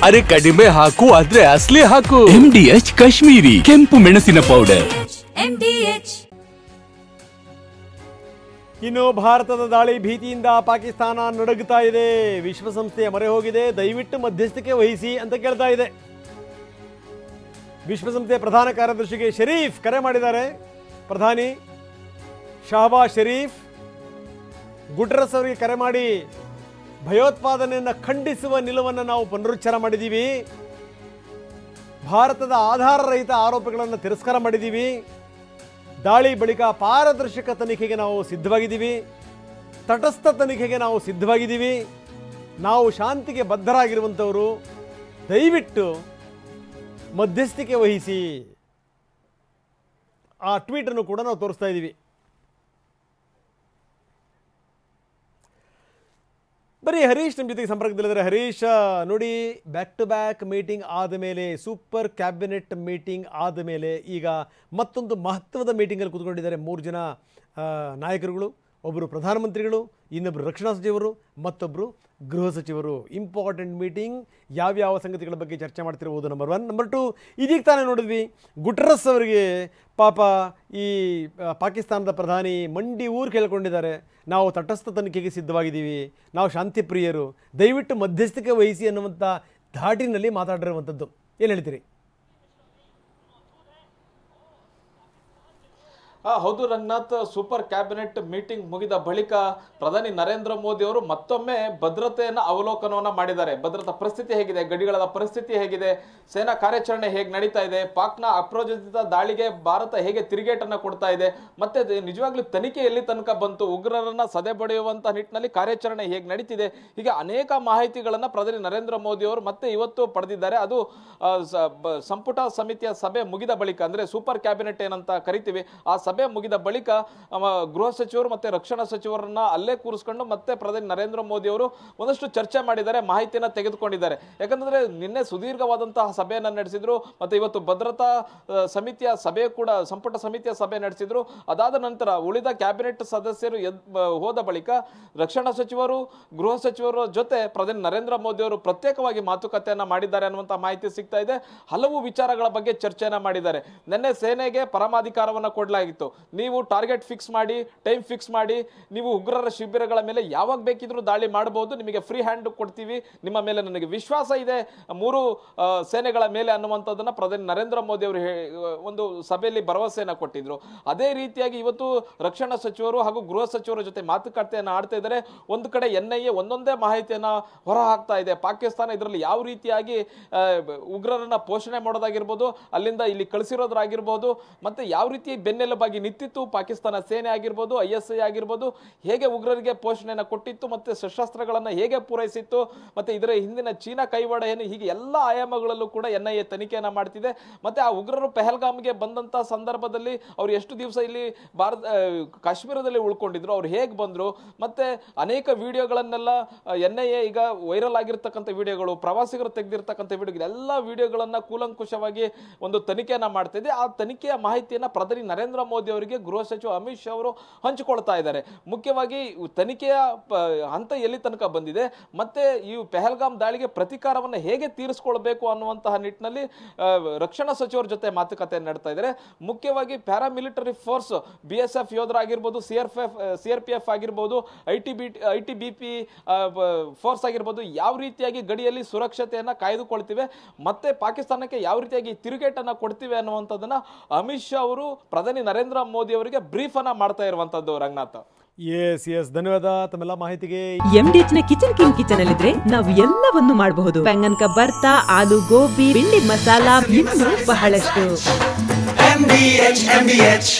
ಅರೆ ಕಡಿಮೆ ಹಾಕು ಆದ್ರೆ ಅಸಲಿ ಹಾಕು. MDH ಕಾಶ್ಮೀರಿ ಕೆಂಪು ಮೆಣಸಿನ ಪೌಡರ್. MDH. ಇನ್ನು ಭಾರತದ ದಾಳಿ ಭೀತಿಯಿಂದ ಪಾಕಿಸ್ತಾನ ನಡುಗುತ್ತಾ ಇದೆ. ವಿಶ್ವಸಂಸ್ಥೆಯ ಮೊರೆ ಹೋಗಿದೆ, ದಯವಿಟ್ಟು ಮಧ್ಯಸ್ಥಿಕೆ ವಹಿಸಿ ಅಂತ ಕೇಳ್ತಾ ಇದೆ. ವಿಶ್ವಸಂಸ್ಥೆಯ ಪ್ರಧಾನ ಕಾರ್ಯದರ್ಶಿಗೆ ಶರೀಫ್ ಕರೆ ಮಾಡಿದ್ದಾರೆ. ಪ್ರಧಾನಿ ಶಹಬಾಜ್ ಶರೀಫ್ ಗುಟೆರಸ್ ಅವರಿಗೆ ಕರೆ ಮಾಡಿ ಭಯೋತ್ಪಾದನೆಯನ್ನು ಖಂಡಿಸುವ ನಿಲುವನ್ನು ನಾವು ಪುನರುಚ್ಚಾರ ಮಾಡಿದ್ದೀವಿ. ಭಾರತದ ಆಧಾರರಹಿತ ಆರೋಪಗಳನ್ನು ತಿರಸ್ಕಾರ ಮಾಡಿದ್ದೀವಿ. ದಾಳಿ ಬಳಿಕ ಪಾರದರ್ಶಕ ತನಿಖೆಗೆ ನಾವು ಸಿದ್ಧವಾಗಿದ್ದೀವಿ. ತಟಸ್ಥ ತನಿಖೆಗೆ ನಾವು ಸಿದ್ಧವಾಗಿದ್ದೀವಿ. ನಾವು ಶಾಂತಿಗೆ ಬದ್ಧರಾಗಿರುವಂಥವರು, ದಯವಿಟ್ಟು ಮಧ್ಯಸ್ಥಿಕೆ ವಹಿಸಿ. ಆ ಟ್ವೀಟನ್ನು ಕೂಡ ನಾವು ತೋರಿಸ್ತಾ ಇದ್ದೀವಿ. ಬರೀ ಹರೀಶ್ ನಮ್ಮ ಜೊತೆಗೆ ಸಂಪರ್ಕದಲ್ಲಿದ್ದಾರೆ. ಹರೀಶ್ ನೋಡಿ, ಬ್ಯಾಕ್ ಟು ಬ್ಯಾಕ್ ಮೀಟಿಂಗ್ ಆದಮೇಲೆ, ಸೂಪರ್ ಕ್ಯಾಬಿನೆಟ್ ಮೀಟಿಂಗ್ ಆದಮೇಲೆ ಈಗ ಮತ್ತೊಂದು ಮಹತ್ವದ ಮೀಟಿಂಗಲ್ಲಿ ಕೂತ್ಕೊಂಡಿದ್ದಾರೆ 3 ಜನ ನಾಯಕರುಗಳು. ಒಬ್ಬರು ಪ್ರಧಾನಮಂತ್ರಿಗಳು, ಇನ್ನೊಬ್ಬರು ರಕ್ಷಣಾ ಸಚಿವರು, ಮತ್ತೊಬ್ಬರು ಗೃಹ ಸಚಿವರು. Important meeting. ಯಾವ್ಯಾವ ಸಂಗತಿಗಳ ಬಗ್ಗೆ ಚರ್ಚೆ ಮಾಡ್ತಿರ್ಬೋದು, ನಂಬರ್ 1. ನಂಬರ್ 2, ಇದೀಗ ತಾನೇ ನೋಡಿದ್ವಿ ಗುಟೆರಸ್ ಅವರಿಗೆ ಪಾಪ ಈ ಪಾಕಿಸ್ತಾನದ ಪ್ರಧಾನಿ ಮಂಡಿ ಊರು ಕೇಳ್ಕೊಂಡಿದ್ದಾರೆ. ನಾವು ತಟಸ್ಥ ತನಿಖೆಗೆ ಸಿದ್ಧವಾಗಿದ್ದೀವಿ, ನಾವು ಶಾಂತಿ ಪ್ರಿಯರು, ದಯವಿಟ್ಟು ಮಧ್ಯಸ್ಥಿಕೆ ವಹಿಸಿ ಅನ್ನುವಂಥ ಧಾಟಿನಲ್ಲಿ ಮಾತಾಡಿರುವಂಥದ್ದು. ಏನು ಹೇಳ್ತೀರಿ? ಹೌದು ರಂಗನಾಥ್, ಸೂಪರ್ ಕ್ಯಾಬಿನೆಟ್ ಮೀಟಿಂಗ್ ಮುಗಿದ ಬಳಿಕ ಪ್ರಧಾನಿ ನರೇಂದ್ರ ಮೋದಿ ಅವರು ಮತ್ತೊಮ್ಮೆ ಭದ್ರತೆಯನ್ನು ಅವಲೋಕನವನ್ನ ಮಾಡಿದ್ದಾರೆ. ಭದ್ರತಾ ಪರಿಸ್ಥಿತಿ ಹೇಗಿದೆ, ಗಡಿಗಳ ಪರಿಸ್ಥಿತಿ ಹೇಗಿದೆ, ಸೇನಾ ಕಾರ್ಯಾಚರಣೆ ಹೇಗೆ ನಡೀತಾ ಇದೆ, ಪಾಕ್ನ ಅಪ್ರಚೋದಿತ ದಾಳಿಗೆ ಭಾರತ ಹೇಗೆ ತಿರುಗೇಟನ್ನು ಕೊಡ್ತಾ ಇದೆ, ಮತ್ತೆ ನಿಜವಾಗ್ಲೂ ತನಿಖೆ ಎಲ್ಲಿ ತನಕ ಬಂತು, ಉಗ್ರರನ್ನ ಸದೆ ಬಡಿಯುವಂತ ನಿಟ್ಟಿನಲ್ಲಿ ಕಾರ್ಯಾಚರಣೆ ಹೇಗೆ ನಡೀತಿದೆ, ಹೀಗೆ ಅನೇಕ ಮಾಹಿತಿಗಳನ್ನ ಪ್ರಧಾನಿ ನರೇಂದ್ರ ಮೋದಿ ಅವರು ಮತ್ತೆ ಇವತ್ತು ಪಡೆದಿದ್ದಾರೆ. ಅದು ಸಂಪುಟ ಸಮಿತಿಯ ಸಭೆ ಮುಗಿದ ಬಳಿಕ, ಅಂದ್ರೆ ಸೂಪರ್ ಕ್ಯಾಬಿನೆಟ್ ಏನಂತ ಕರಿತೀವಿ, ಆ ಸಭೆ ಮುಗಿದ ಬಳಿಕ ಗೃಹ ಸಚಿವರು ಮತ್ತೆ ರಕ್ಷಣಾ ಸಚಿವರನ್ನ ಅಲ್ಲೇ ಕೂರಿಸ್ಕೊಂಡು ಮತ್ತೆ ಪ್ರಧಾನಿ ನರೇಂದ್ರ ಮೋದಿ ಅವರು ಒಂದಷ್ಟು ಚರ್ಚೆ ಮಾಡಿದ್ದಾರೆ, ಮಾಹಿತಿಯನ್ನ ತೆಗೆದುಕೊಂಡಿದ್ದಾರೆ. ಯಾಕಂದ್ರೆ ನಿನ್ನೆ ಸುದೀರ್ಘವಾದಂತಹ ಸಭೆಯನ್ನ ನಡೆಸಿದ್ರು, ಮತ್ತೆ ಇವತ್ತು ಭದ್ರತಾ ಸಮಿತಿಯ ಸಭೆ ಕೂಡ, ಸಂಪುಟ ಸಮಿತಿಯ ಸಭೆ ನಡೆಸಿದ್ರು. ಅದಾದ ನಂತರ ಉಳಿದ ಕ್ಯಾಬಿನೆಟ್ ಸದಸ್ಯರು ಹೋದ ಬಳಿಕ ರಕ್ಷಣಾ ಸಚಿವರು, ಗೃಹ ಸಚಿವರ ಜೊತೆ ಪ್ರಧಾನಿ ನರೇಂದ್ರ ಮೋದಿ ಅವರು ಪ್ರತ್ಯೇಕವಾಗಿ ಮಾತುಕತೆಯನ್ನ ಮಾಡಿದ್ದಾರೆ ಅನ್ನುವಂತ ಮಾಹಿತಿ ಸಿಗ್ತಾ ಇದೆ. ಹಲವು ವಿಚಾರಗಳ ಬಗ್ಗೆ ಚರ್ಚೆಯನ್ನ ಮಾಡಿದ್ದಾರೆ. ನಿನ್ನೆ ಸೇನೆಗೆ ಪರಮಾಧಿಕಾರವನ್ನ ಕೊಡಲಾಗಿತ್ತು. ನೀವು ಟಾರ್ಗೆಟ್ ಫಿಕ್ಸ್ ಮಾಡಿ, ಟೈಮ್ ಫಿಕ್ಸ್ ಮಾಡಿ, ನೀವು ಉಗ್ರರ ಶಿಬಿರಗಳ ಮೇಲೆ ಯಾವಾಗ ಬೇಕಿದ್ರೂ ದಾಳಿ ಮಾಡಬಹುದು, ನಿಮಗೆ ಫ್ರೀ ಹ್ಯಾಂಡ್ ಕೊಡ್ತೀವಿ, ನಿಮ್ಮ ಮೇಲೆ ನನಗೆ ವಿಶ್ವಾಸ ಇದೆ 3 ಸೇನೆಗಳ ಮೇಲೆ ಅನ್ನುವಂಥದ್ದನ್ನ ಪ್ರಧಾನಿ ನರೇಂದ್ರ ಮೋದಿ ಅವರು ಒಂದು ಸಭೆಯಲ್ಲಿ ಭರವಸೆಯನ್ನ ಕೊಟ್ಟಿದ್ರು. ಅದೇ ರೀತಿಯಾಗಿ ಇವತ್ತು ರಕ್ಷಣಾ ಸಚಿವರು ಹಾಗೂ ಗೃಹ ಸಚಿವರ ಜೊತೆ ಮಾತುಕತೆಯನ್ನ ಆಡ್ತಾ ಇದ್ದಾರೆ. ಒಂದು ಕಡೆ NIA ಒಂದೊಂದೇ ಮಾಹಿತಿಯನ್ನ ಹೊರ ಹಾಕ್ತಾ ಇದೆ. ಪಾಕಿಸ್ತಾನ ಇದರಲ್ಲಿ ಯಾವ ರೀತಿಯಾಗಿ ಉಗ್ರರನ್ನ ಪೋಷಣೆ ಮಾಡೋದಾಗಿರ್ಬೋದು, ಅಲ್ಲಿಂದ ಇಲ್ಲಿ ಕಳಿಸಿರೋದ್ರಾಗಿರ್ಬೋದು, ಮತ್ತೆ ಯಾವ ರೀತಿ ಬೆನ್ನೆಲುಬಾಗಿ ನಿಂತಿತ್ತು ಪಾಕಿಸ್ತಾನ ಸೇನೆ ಆಗಿರ್ಬೋದು, ISI ಆಗಿರ್ಬೋದು, ಹೇಗೆ ಉಗ್ರರಿಗೆ ಪೋಷಣೆಯನ್ನು ಕೊಟ್ಟಿತ್ತು, ಮತ್ತೆ ಶಸ್ತ್ರಾಸ್ತ್ರಗಳನ್ನು ಹೇಗೆ ಪೂರೈಸಿತ್ತು, ಮತ್ತೆ ಇದರ ಹಿಂದಿನ ಚೀನಾ ಕೈವಾಡ ಏನು, ಹೀಗೆ ಎಲ್ಲ ಆಯಾಮಗಳಲ್ಲೂ ಕೂಡ NIA ತನಿಖೆಯನ್ನು ಮಾಡ್ತಿದೆ. ಮತ್ತೆ ಆ ಉಗ್ರರು ಪೆಹಲ್ಗಾಮ್ಗೆ ಬಂದಂತ ಸಂದರ್ಭದಲ್ಲಿ ಅವರು ಎಷ್ಟು ದಿವಸ ಇಲ್ಲಿ ಕಾಶ್ಮೀರದಲ್ಲಿ ಉಳ್ಕೊಂಡಿದ್ರು, ಅವ್ರು ಹೇಗೆ ಬಂದ್ರು, ಮತ್ತೆ ಅನೇಕ ವಿಡಿಯೋಗಳನ್ನೆಲ್ಲ NIA ಈಗ ವೈರಲ್ ಆಗಿರ್ತಕ್ಕಂಥ ವಿಡಿಯೋಗಳು, ಪ್ರವಾಸಿಗರು ತೆಗೆದಿರ್ತಕ್ಕಂಥ ವಿಡಿಯೋಗಳು, ಎಲ್ಲ ವಿಡಿಯೋಗಳನ್ನ ಕೂಲಂಕುಷವಾಗಿ ಒಂದು ತನಿಖೆಯನ್ನ ಮಾಡ್ತಿದೆ. ಆ ತನಿಖೆಯ ಮಾಹಿತಿಯನ್ನ ಪ್ರಧಾನಿ ನರೇಂದ್ರ ಮೋದಿ ಅವರಿಗೆ ಗೃಹ ಸಚಿವ ಅಮಿತ್ ಶಾ ಅವರು ಹಂಚಿಕೊಳ್ತಾ ಇದ್ದಾರೆ. ಮುಖ್ಯವಾಗಿ ತನಿಖೆಯ ಹಂತ ಎಲ್ಲಿ ತನಕ ಬಂದಿದೆ, ಮತ್ತೆ ಈ ಪೆಹಲ್ಗಾಮ್ ದಾಳಿಗೆ ಪ್ರತಿಕಾರವನ್ನು ಹೇಗೆ ತೀರಿಸಿಕೊಳ್ಬೇಕು ಅನ್ನುವಂತಹ ನಿಟ್ಟಿನಲ್ಲಿ ರಕ್ಷಣಾ ಸಚಿವರ ಜೊತೆ ಮಾತುಕತೆ ನಡೆಸ್ತಾ ಇದ್ದಾರೆ. ಮುಖ್ಯವಾಗಿ ಪ್ಯಾರಾಮಿಲಿಟರಿ ಫೋರ್ಸ್, BSF ಯೋಧರಾಗಿರ್ಬೋದು, CRPF ಆಗಿರ್ಬೋದು, ITBP ಫೋರ್ಸ್ ಆಗಿರ್ಬೋದು, ಯಾವ ರೀತಿಯಾಗಿ ಗಡಿಯಲ್ಲಿ ಸುರಕ್ಷತೆಯನ್ನ ಕಾಯ್ದುಕೊಳ್ತಿವೆ, ಮತ್ತೆ ಪಾಕಿಸ್ತಾನಕ್ಕೆ ಯಾವ ರೀತಿಯಾಗಿ ತಿರುಗೇಟನ್ನ ಕೊಡ್ತಿವೆ ಅನ್ನುವಂಥದ್ದನ್ನ ಅಮಿತ್ ಶಾ ಅವರು ಪ್ರಧಾನಿ ನರೇಂದ್ರ ಮೋದಿ ಅವರಿಗೆ ಬ್ರೀಫ್ ಅನ್ನ ಮಾಡ್ತಾ ಇರುವಂತದ್ದು. ರಂಗನಾಥ್, ಎಸ್ ಧನ್ಯವಾದ ತಮ್ಮೆಲ್ಲ ಮಾಹಿತಿಗೆ. MDH ನ ಕಿಚನ್ ಅಲ್ಲಿದ್ರೆ ನಾವು ಎಲ್ಲವನ್ನು ಮಾಡಬಹುದು. ಬೆಂಗನ್ ಕಾ ಬರ್ತಾ, ಆಲೂ ಗೋಬಿ, ಭಿಂಡಿ ಮಸಾಲಾ, ಇನ್ನೂ ಬಹಳಷ್ಟು. MDH